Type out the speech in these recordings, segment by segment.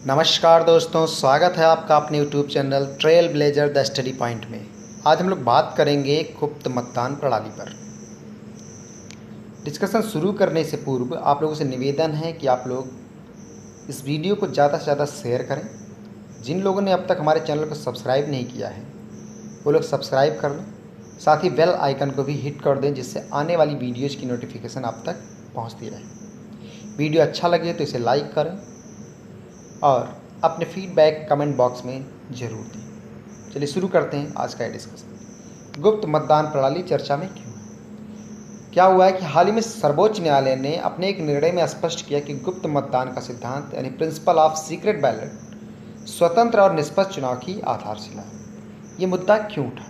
नमस्कार दोस्तों, स्वागत है आपका अपने YouTube channel trail blazer the study point में। आज हम लोग बात करेंगे गुप्त मतदान प्रणाली पर। डिस्कशन शुरू करने से पूर्व आप लोगों से निवेदन है कि आप लोग इस वीडियो को ज़्यादा से ज़्यादा शेयर करें। जिन लोगों ने अब तक हमारे चैनल को सब्सक्राइब नहीं किया है वो लोग सब्सक्राइब कर लें, साथ ही बेल आइकन को भी हिट कर दें जिससे आने वाली वीडियोज़ की नोटिफिकेशन आप तक पहुँचती रहे। वीडियो अच्छा लगे तो इसे लाइक करें और अपने फीडबैक कमेंट बॉक्स में ज़रूर दें। चलिए शुरू करते हैं आज का ये डिस्कशन। गुप्त मतदान प्रणाली चर्चा में क्यों है? क्या हुआ है कि हाल ही में सर्वोच्च न्यायालय ने अपने एक निर्णय में स्पष्ट किया कि गुप्त मतदान का सिद्धांत यानी प्रिंसिपल ऑफ सीक्रेट बैलेट स्वतंत्र और निष्पक्ष चुनाव की आधारशिला है। ये मुद्दा क्यों उठा?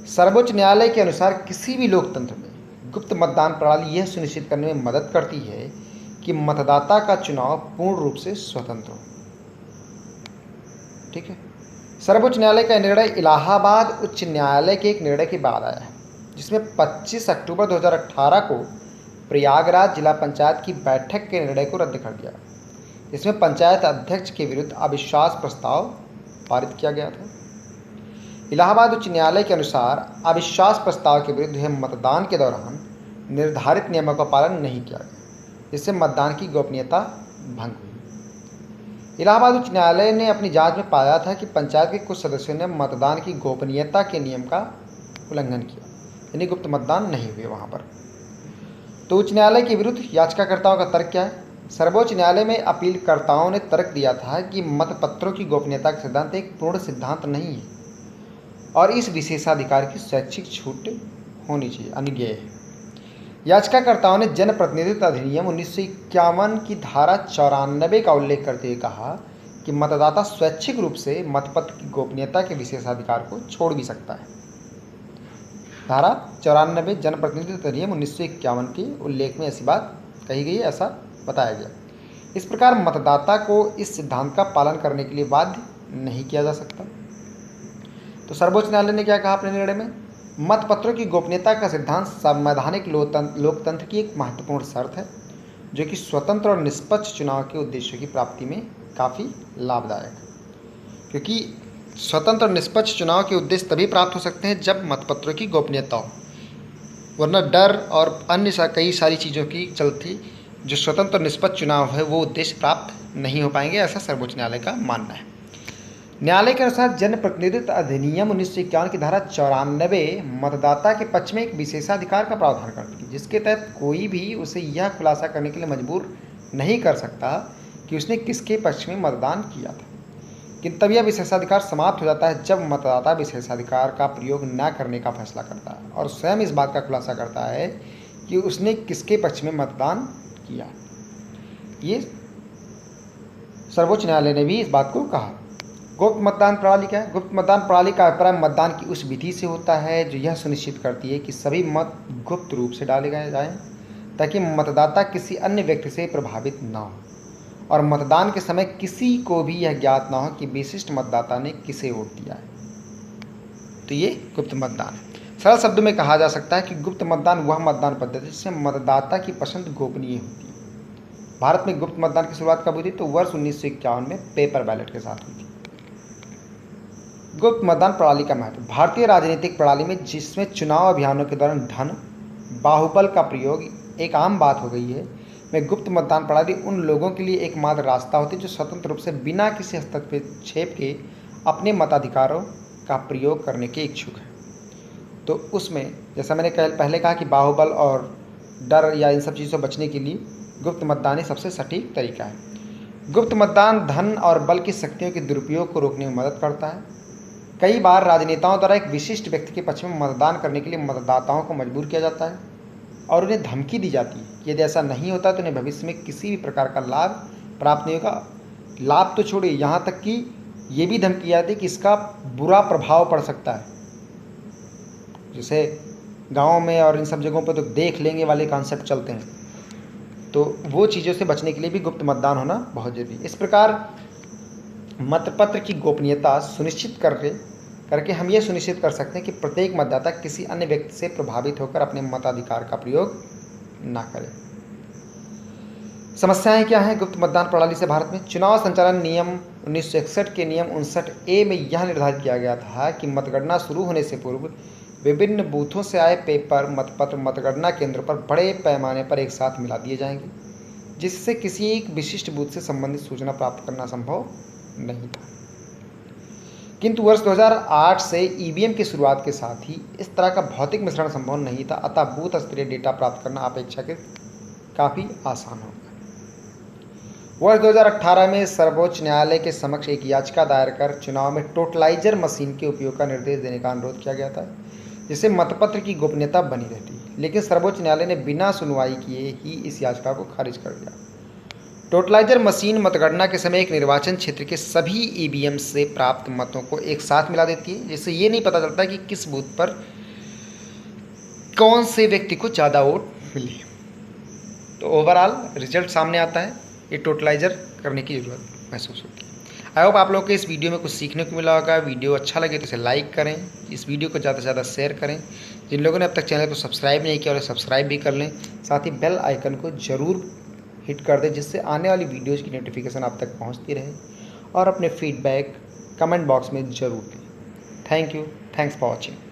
सर्वोच्च न्यायालय के अनुसार किसी भी लोकतंत्र में गुप्त मतदान प्रणाली यह सुनिश्चित करने में मदद करती है कि मतदाता का चुनाव पूर्ण रूप से स्वतंत्र हो। ठीक है। सर्वोच्च न्यायालय का निर्णय इलाहाबाद उच्च न्यायालय के एक निर्णय के बाद आया है, जिसमें 25 अक्टूबर 2018 को प्रयागराज जिला पंचायत की बैठक के निर्णय को रद्द कर दिया, जिसमें पंचायत अध्यक्ष के विरुद्ध अविश्वास प्रस्ताव पारित किया गया था। इलाहाबाद उच्च न्यायालय के अनुसार अविश्वास प्रस्ताव के विरुद्ध हुए मतदान के दौरान निर्धारित नियमों का पालन नहीं किया गया, जिससे मतदान की गोपनीयता भंग हुई। इलाहाबाद उच्च न्यायालय ने अपनी जांच में पाया था कि पंचायत के कुछ सदस्यों ने मतदान की गोपनीयता के नियम का उल्लंघन किया, यानी गुप्त मतदान नहीं हुए वहां पर। तो उच्च न्यायालय के विरुद्ध याचिकाकर्ताओं का तर्क क्या है? सर्वोच्च न्यायालय में अपीलकर्ताओं ने तर्क दिया था कि मतपत्रों की गोपनीयता का सिद्धांत एक पूर्ण सिद्धांत नहीं है और इस विशेषाधिकार की स्वैच्छिक छूट होनी चाहिए, अनुज्ञेय है। याचिकाकर्ताओं ने जनप्रतिनिधित्व अधिनियम 1951 की धारा 94 का उल्लेख करते हुए कहा कि मतदाता स्वैच्छिक रूप से मतपत्र की गोपनीयता के विशेषाधिकार को छोड़ भी सकता है। धारा 94 जनप्रतिनिधित्व अधिनियम 1951 के उल्लेख में ऐसी बात कही गई है, ऐसा बताया गया। इस प्रकार मतदाता को इस सिद्धांत का पालन करने के लिए बाध्य नहीं किया जा सकता। तो सर्वोच्च न्यायालय ने क्या कहा अपने निर्णय में? मतपत्रों की गोपनीयता का सिद्धांत संवैधानिक लोकतंत्र की एक महत्वपूर्ण शर्त है, जो कि स्वतंत्र और निष्पक्ष चुनाव के उद्देश्यों की प्राप्ति में काफ़ी लाभदायक है। क्योंकि स्वतंत्र और निष्पक्ष चुनाव के उद्देश्य तभी प्राप्त हो सकते हैं जब मतपत्रों की गोपनीयता हो, वरना डर और अन्य कई सारी चीज़ों की चलती जो स्वतंत्र और निष्पक्ष चुनाव है वो उद्देश्य प्राप्त नहीं हो पाएंगे, ऐसा सर्वोच्च न्यायालय का मानना है। न्यायालय के अनुसार जनप्रतिनिधित्व अधिनियम 1951 की धारा 94 मतदाता के पक्ष में एक विशेषाधिकार का प्रावधान करती है, जिसके तहत कोई भी उसे यह खुलासा करने के लिए मजबूर नहीं कर सकता कि उसने किसके पक्ष में मतदान किया था। किंतु तब यह विशेषाधिकार समाप्त हो जाता है जब मतदाता विशेषाधिकार का प्रयोग न करने का फैसला करता है और स्वयं इस बात का खुलासा करता है कि उसने किसके पक्ष में मतदान किया। ये सर्वोच्च न्यायालय ने भी इस बात को कहा। गुप्त मतदान प्रणाली क्या है? गुप्त मतदान प्रणाली का अभिप्राय मतदान की उस विधि से होता है जो यह सुनिश्चित करती है कि सभी मत गुप्त रूप से डाले गए जाएं ताकि मतदाता किसी अन्य व्यक्ति से प्रभावित न हो और मतदान के समय किसी को भी यह ज्ञात न हो कि विशिष्ट मतदाता ने किसे वोट दिया है। तो ये गुप्त मतदान है। सरल शब्दों में कहा जा सकता है कि गुप्त मतदान वह मतदान पद्धति जिसमें मतदाता की पसंद गोपनीय होती है। भारत में गुप्त मतदान की शुरुआत कब हुई थी? तो वर्ष 1951 में पेपर बैलेट के साथ हुई थी। गुप्त मतदान प्रणाली का महत्व। भारतीय राजनीतिक प्रणाली में जिसमें चुनाव अभियानों के दौरान धन बाहुबल का प्रयोग एक आम बात हो गई है, में गुप्त मतदान प्रणाली उन लोगों के लिए एकमात्र रास्ता होती है जो स्वतंत्र रूप से बिना किसी हस्तक्षेप के अपने मताधिकारों का प्रयोग करने के इच्छुक हैं। तो उसमें जैसा मैंने पहले कहा कि बाहुबल और डर या इन सब चीज़ों से बचने के लिए गुप्त मतदान ही सबसे सटीक तरीका है। गुप्त मतदान धन और बल की शक्तियों के दुरुपयोग को रोकने में मदद करता है। कई बार राजनेताओं द्वारा एक विशिष्ट व्यक्ति के पक्ष में मतदान करने के लिए मतदाताओं को मजबूर किया जाता है और उन्हें धमकी दी जाती है कि यदि ऐसा नहीं होता तो उन्हें भविष्य में किसी भी प्रकार का लाभ प्राप्त नहीं होगा। लाभ तो छोड़िए, यहाँ तक कि ये भी धमकी आती है कि इसका बुरा प्रभाव पड़ सकता है। जैसे गाँव में और इन सब जगहों पर तो देख लेंगे वाले कॉन्सेप्ट चलते हैं, तो वो चीज़ों से बचने के लिए भी गुप्त मतदान होना बहुत जरूरी है। इस प्रकार मतपत्र की गोपनीयता सुनिश्चित करके हम ये सुनिश्चित कर सकते हैं कि प्रत्येक मतदाता किसी अन्य व्यक्ति से प्रभावित होकर अपने मताधिकार का प्रयोग ना करे। समस्याएं क्या हैं गुप्त मतदान प्रणाली से भारत में? चुनाव संचालन नियम 1961 के नियम 59A में यह निर्धारित किया गया था कि मतगणना शुरू होने से पूर्व विभिन्न बूथों से आए पेपर मतपत्र मतगणना केंद्रों पर बड़े पैमाने पर एक साथ मिला दिए जाएंगे, जिससे किसी एक विशिष्ट बूथ से संबंधित सूचना प्राप्त करना संभव नहीं था। किंतु वर्ष 2008 से ईवीएम की शुरुआत के साथ ही इस तरह का भौतिक मिश्रण संभव नहीं था, अतः बूथ स्तरीय डेटा प्राप्त करना अपेक्षाकृत काफ़ी आसान हो गया। वर्ष 2018 में सर्वोच्च न्यायालय के समक्ष एक याचिका दायर कर चुनाव में टोटलाइजर मशीन के उपयोग का निर्देश देने का अनुरोध किया गया था, जिससे मतपत्र की गोपनीयता बनी रहती, लेकिन सर्वोच्च न्यायालय ने बिना सुनवाई किए ही इस याचिका को खारिज कर दिया। टोटलाइजर मशीन मतगणना के समय एक निर्वाचन क्षेत्र के सभी ईवीएम से प्राप्त मतों को एक साथ मिला देती है, जिससे ये नहीं पता चलता कि किस बूथ पर कौन से व्यक्ति को ज़्यादा वोट मिले। तो ओवरऑल रिजल्ट सामने आता है, ये टोटलाइजर करने की ज़रूरत महसूस होती है। आई होप आप लोग को इस वीडियो में कुछ सीखने को मिला होगा। वीडियो अच्छा लगे तो इसे लाइक करें, इस वीडियो को ज़्यादा से ज़्यादा शेयर करें। जिन लोगों ने अब तक चैनल को सब्सक्राइब नहीं किया और सब्सक्राइब भी कर लें, साथ ही बेल आइकन को ज़रूर हिट कर दें, जिससे आने वाली वीडियोज़ की नोटिफिकेशन आप तक पहुँचती रहे, और अपने फीडबैक कमेंट बॉक्स में ज़रूर दें। Thank you, thanks for watching.